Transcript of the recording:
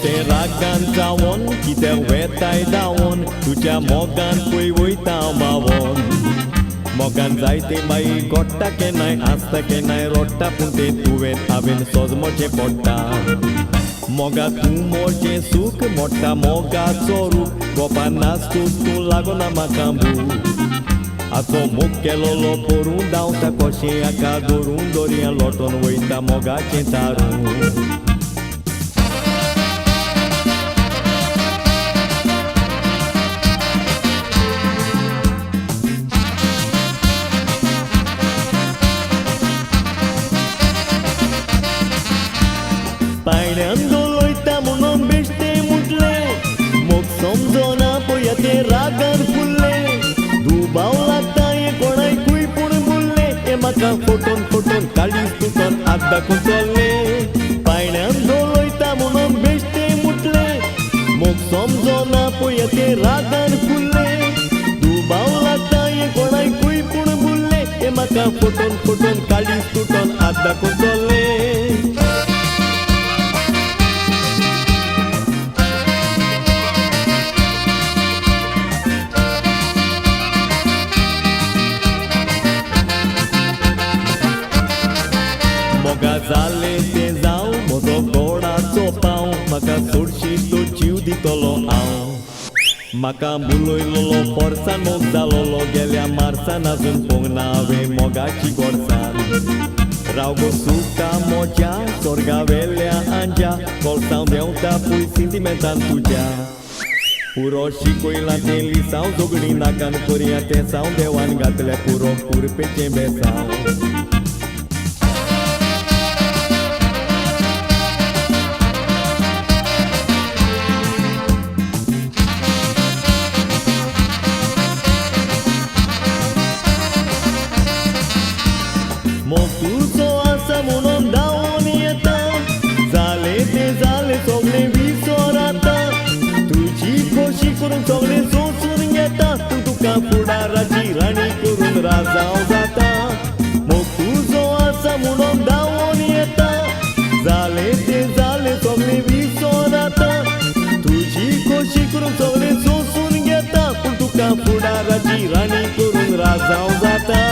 ते रागान जावन कित्याक वेताय धांवन तुज्या मोगान पळय वयता मावोन मोगान जायते बाई गोडटा केन्नाय आसता केन्नाय रोडटा पूण ते तुवें हांवें सोजमोचें पडटा मोगा तूं मोजें सूख मोडटा मोगाचो रूख गोपा नाचतू तूं लागोना म्हाका बूक आजो मोग केलोलो करून धांवता कशें हाका धरून दोरया लोटोन वयता मोगाचें तारून पायण्यान दोलोयता म्हणून बेश्टे मुटले मोग समजोना पळया ते रागान फुल्ले दुबाव लागता हे कोणायकूय पूण बुल्ले हे म्हाका फोटोन फोटोन काळीज तुटोन आत दाखोवन चल्ले पायण्यान दोलोयता म्हणून बेश्टे मुटले मोग समजोना पळया ते रागान फुल्ले दुबाव लागता हे कोणायकूय पूण बुल्ले हे म्हाका फोटोन फोटोन काळीज तुटोन आत दाखोवन चल्ले मोगा जाले ते जाव म्हजो गोडाचो पाव म्हाका चडशी तो जीव दितलो हांव म्हाका बुलयलोलो पोरसान मोग जालोलो गेल्या मार्सान आजून पोंग ना हांवें मोगाची गोडसाण राव गो सुका मोज्या स्वर्गा वेल्या आंज्या कोळसांव देंवता पळय सिंटिमेंटान तुज्या पुरो शिकयला तें लिसांव जोगडी नाकान करया तें साव देवान घातल्या पुरो पुरपेचें बेसांव मोग तुजो आसा म्हणून धांवून येता जाले ते जाले सगळें विसर आतां तुजी खोशी करून सगळें सोंसून घेता तूं तुका फुडाराची राणी करून राजाव जाता मोग तुजो आसा म्हणून धांवून येता जाले ते जाले सगळें विसर आतां तुजी खोशी करून सगळें सोंसून घेता पूण तुका फुडाराची राणी करून राजाव जाता